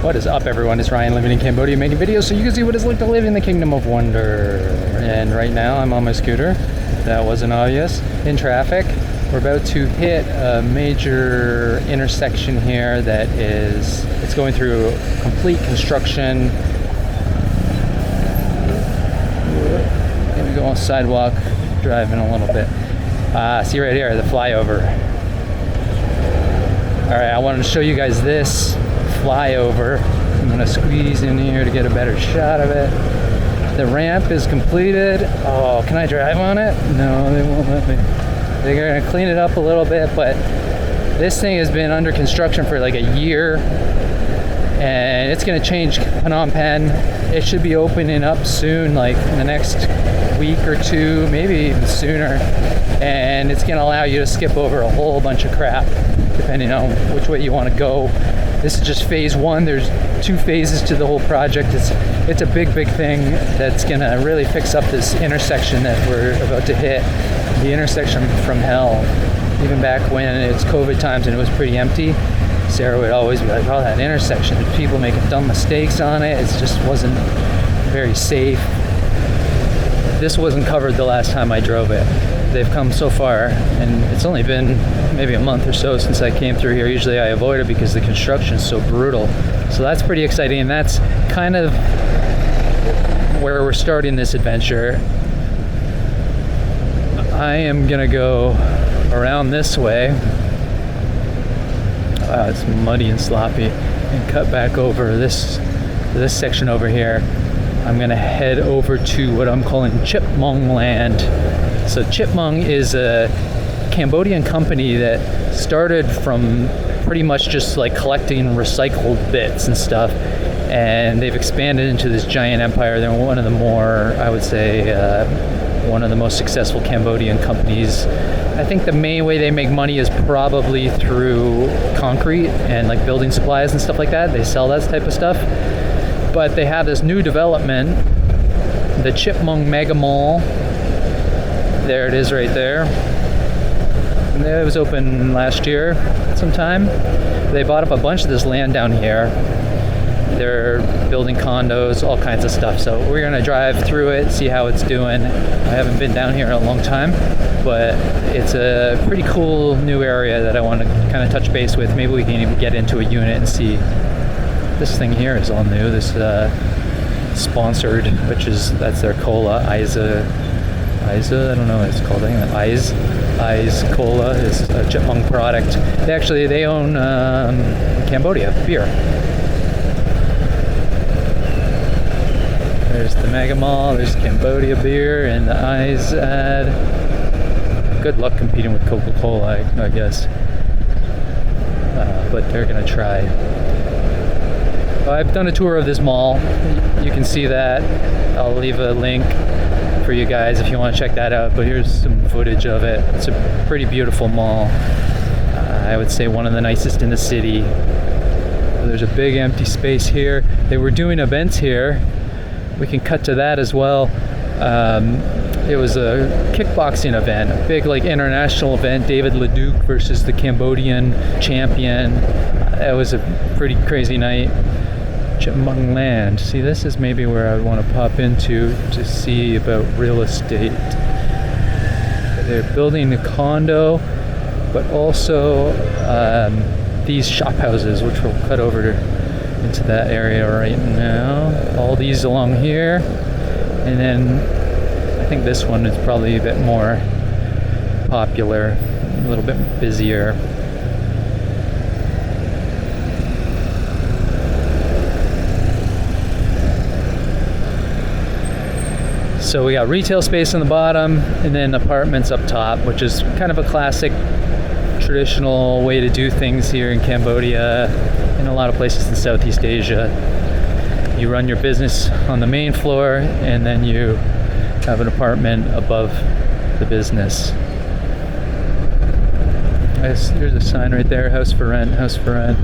What is up, everyone? It's Ryan living in Cambodia making videos so you can see what it's like to live in the Kingdom of Wonder. And right now I'm on my scooter. That wasn't obvious. In traffic. We're about to hit a major intersection here that it's going through complete construction. Gonna go on sidewalk, driving a little bit. See right here, the flyover. Alright, I wanted to show you guys this flyover. I'm gonna squeeze in here to get a better shot of it. The ramp is completed. Oh, can I drive on it? No, they won't let me. They're gonna clean it up a little bit, but this thing has been under construction for like a year, and it's gonna change Phnom Penh. It should be opening up soon, like in the next week or two, maybe even sooner, and it's gonna allow you to skip over a whole bunch of crap depending on which way you want to go. This is just phase one. There's 2 phases to the whole project. It's a big thing that's gonna really fix up this intersection that we're about to hit, the intersection from hell. Even back when it's COVID times and it was pretty empty, Sarah would always be like, oh, that intersection, there's people making dumb mistakes on it. It just wasn't very safe. This wasn't covered the last time I drove it. They've come so far, and it's only been maybe a month or so since I came through here. Usually I avoid it because the construction is so brutal. So that's pretty exciting, and that's kind of where we're starting this adventure. I am gonna go around this way. Wow, it's muddy and sloppy, and cut back over this section over here. I'm gonna head over to what I'm calling Chip Mong Land. So Chip Mong is a Cambodian company that started from pretty much just like collecting recycled bits and stuff, and they've expanded into this giant empire. They're one of the more, I would say, one of the most successful Cambodian companies. I think the main way they make money is probably through concrete and like building supplies and stuff like that. They sell that type of stuff. But they have this new development, the Chip Mong Mega Mall. There it is right there. And it was open last year sometime. They bought up a bunch of this land down here. They're building condos, all kinds of stuff. So we're gonna drive through it, see how it's doing. I haven't been down here in a long time, but it's a pretty cool new area that I want to kind of touch base with. Maybe we can even get into a unit and see. This thing here is all new. This sponsored, that's their cola, Isa, I don't know what it's called. I think Eyes Cola is a Chip Mong product. They own Cambodia beer. There's the Mega Mall, there's Cambodia beer, and the Eyes ad. Good luck competing with Coca-Cola, I guess. But they're gonna try. I've done a tour of this mall. You can see that. I'll leave a link for you guys if you want to check that out, but here's some footage of it. It's a pretty beautiful mall. I would say one of the nicest in the city. There's a big empty space here. They were doing events here. We can cut to that as well. It was a kickboxing event, a big like international event, David Leduc versus the Cambodian champion. It was a pretty crazy night. Chip Mong Land. See, this is maybe where I want to pop into to see about real estate. They're building a condo, but also these shop houses, which we'll cut over into that area right now. All these along here, and then I think this one is probably a bit more popular, a little bit busier. So we got retail space on the bottom and then apartments up top, which is kind of a classic traditional way to do things here in Cambodia and a lot of places in Southeast Asia. You run your business on the main floor and then you have an apartment above the business. There's a sign right there, house for rent, house for rent.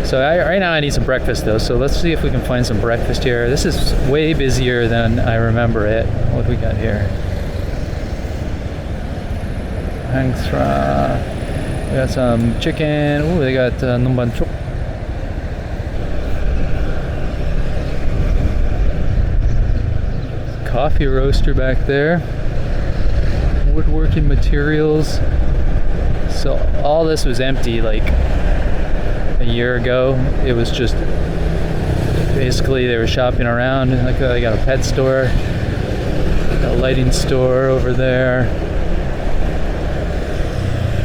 So right now I need some breakfast though, so let's see if we can find some breakfast here. This is way busier than I remember it. What do we got here? hang thra. We got some chicken. Ooh, they got numban chuk. Coffee roaster back there. Woodworking materials. So all this was empty like a year ago. It was just basically they were shopping around. Like they got a pet store, a lighting store over there.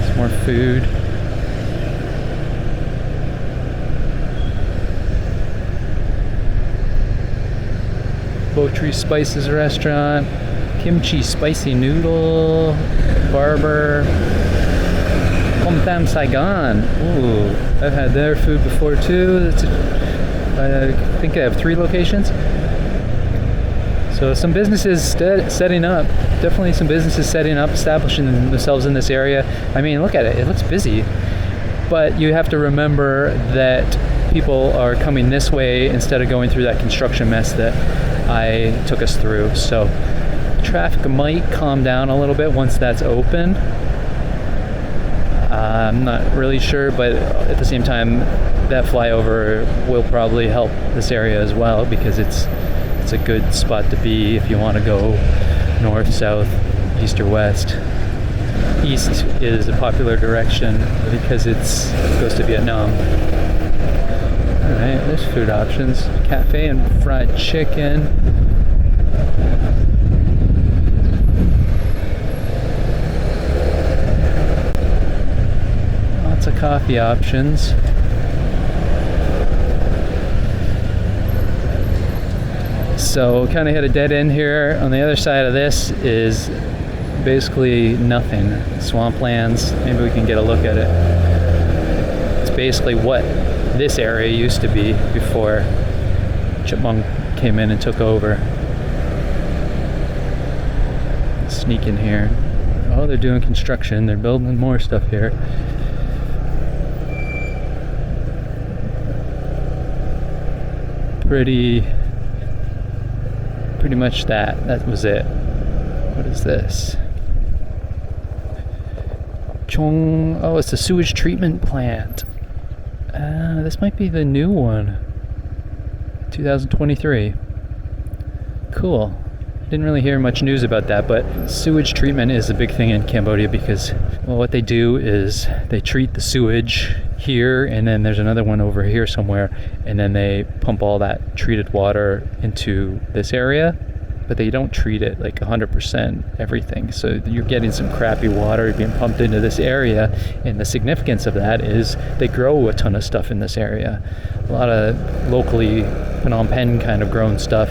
Some more food. Botry Spices restaurant, kimchi spicy noodle, barber, Homtam Saigon. Ooh, I've had their food before too. I think they have 3 locations. So some businesses setting up, definitely some businesses setting up, establishing themselves in this area. I mean, look at it, it looks busy. But you have to remember that people are coming this way instead of going through that construction mess that I took us through. So traffic might calm down a little bit once that's open. I'm not really sure, but at the same time, that flyover will probably help this area as well, because it's a good spot to be if you want to go north, south, east, or west. East is a popular direction because it goes to Vietnam. Alright, there's food options. Cafe and fried chicken. Lots of coffee options. So kind of hit a dead end here. On the other side of this is basically nothing. Swamplands. Maybe we can get a look at it. It's basically what this area used to be before Chip Mong came in and took over. Sneak in here. Oh, they're doing construction. They're building more stuff here. Pretty much that was it. What is this? Chong, oh, it's a sewage treatment plant. This might be the new one. 2023. Cool. Didn't really hear much news about that, but sewage treatment is a big thing in Cambodia because, well, what they do is they treat the sewage here, and then there's another one over here somewhere, and then they pump all that treated water into this area, but they don't treat it like 100% everything. So you're getting some crappy water being pumped into this area, and the significance of that is they grow a ton of stuff in this area. A lot of locally Phnom Penh kind of grown stuff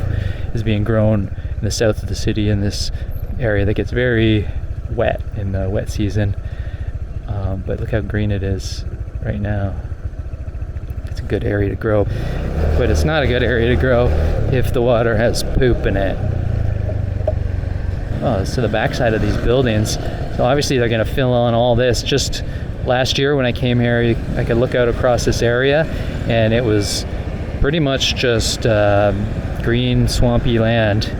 is being grown in the south of the city in this area that gets very wet in the wet season. But look how green it is right now. It's a good area to grow, but it's not a good area to grow if the water has poop in it. Oh, it's to the backside of these buildings. So obviously they're going to fill in all this. Just last year when I came here, I could look out across this area, and it was pretty much just green, swampy land.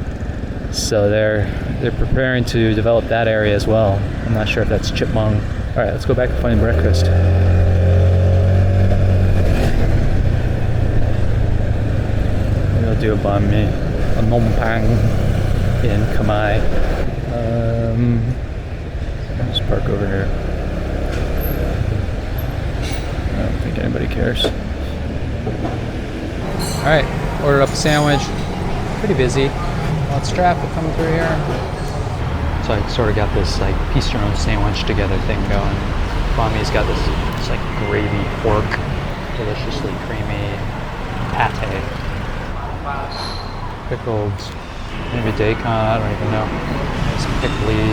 So they're preparing to develop that area as well. I'm not sure if that's Chip Mong. All right, let's go back and find breakfast. We'll do a banh mi, a nom pang in Khmer. Let's park over here. I don't think anybody cares. All right, ordered up a sandwich. Pretty busy. Lots of traffic coming through here. So I sort of got this like piece your own sandwich together thing going. Banh mi's got this like gravy pork, deliciously creamy pate. Pickled, maybe daikon, I don't even know. Nice pickly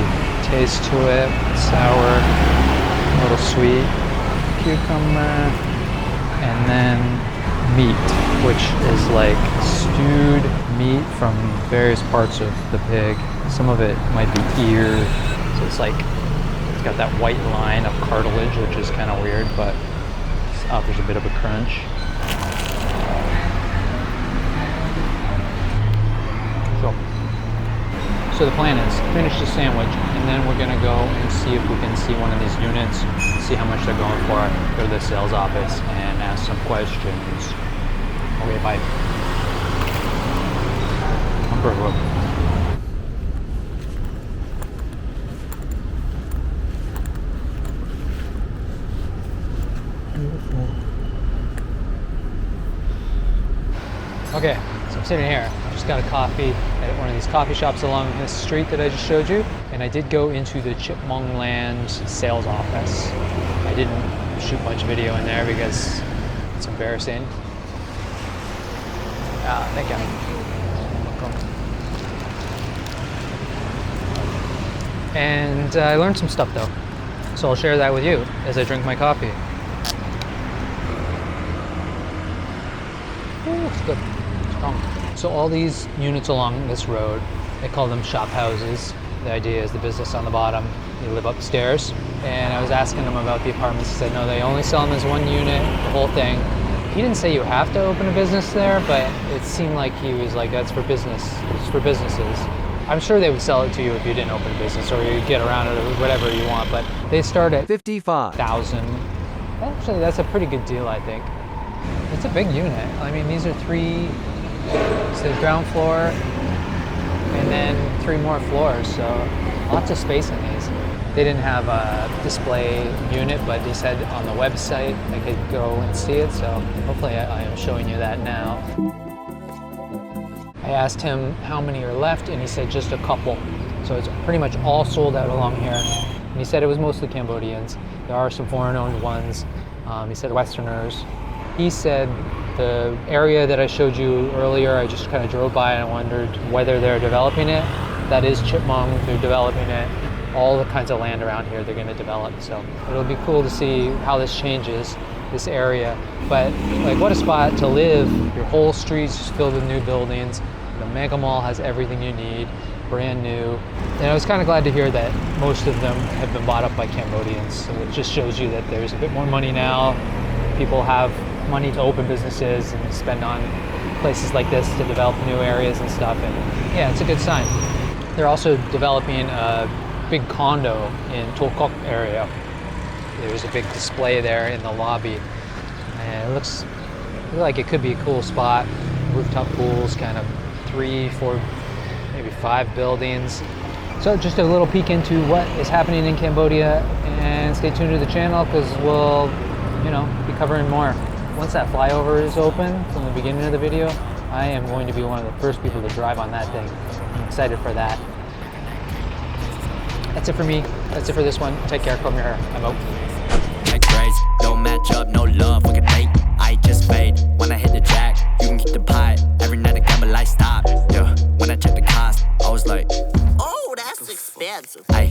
taste to it, sour, a little sweet, cucumber, and then meat, which is like stewed meat from various parts of the pig. Some of it might be ear, so it's like it's got that white line of cartilage, which is kind of weird, but it offers a bit of a crunch. So So the plan is finish the sandwich, and then we're gonna go and see if we can see one of these units, see how much they're going for, go to the sales office and ask some questions. Okay, bye. Okay, so I'm sitting here. I just got a coffee at one of these coffee shops along this street that I just showed you, and I did go into the Chip Mong Land sales office. I didn't shoot much video in there because it's embarrassing. Thank you. And I learned some stuff though, so I'll share that with you as I drink my coffee. Ooh, it's good. Strong. So all these units along this road, they call them shop houses. The idea is the business on the bottom, you live upstairs. And I was asking him about the apartments. He said no, they only sell them as one unit, the whole thing. He didn't say you have to open a business there, but it seemed like he was like, that's for business, it's for businesses. I'm sure they would sell it to you if you didn't open a business, or you get around it or whatever you want, but they start at 55,000. Actually, that's a pretty good deal, I think. It's a big unit. I mean, these are three, so ground floor, and then 3 more floors, so lots of space in these. They didn't have a display unit, but they said on the website I could go and see it, so hopefully I am showing you that now. I asked him how many are left, and he said just a couple. So it's pretty much all sold out along here. And he said it was mostly Cambodians. There are some foreign-owned ones. He said Westerners. He said the area that I showed you earlier, I just kind of drove by and I wondered whether they're developing it. That is Chip Mong, they're developing it. All the kinds of land around here they're going to develop. So it'll be cool to see how this changes, this area. But like, what a spot to live. Your whole street's just filled with new buildings. The mega mall has everything you need, brand new. And I was kind of glad to hear that most of them have been bought up by Cambodians. So it just shows you that there's a bit more money now. People have money to open businesses and spend on places like this to develop new areas and stuff. And yeah, it's a good sign. They're also developing a big condo in Tokok area. There's a big display there in the lobby. And it looks like it could be a cool spot. Rooftop pools, kind of 3, 4, maybe 5 buildings. So just a little peek into what is happening in Cambodia, and stay tuned to the channel because we'll, be covering more. Once that flyover is open from the beginning of the video, I am going to be one of the first people to drive on that thing. I'm excited for that. That's it for me. That's it for this one. Take care, comb your hair. I'm out. Don't match up, no love.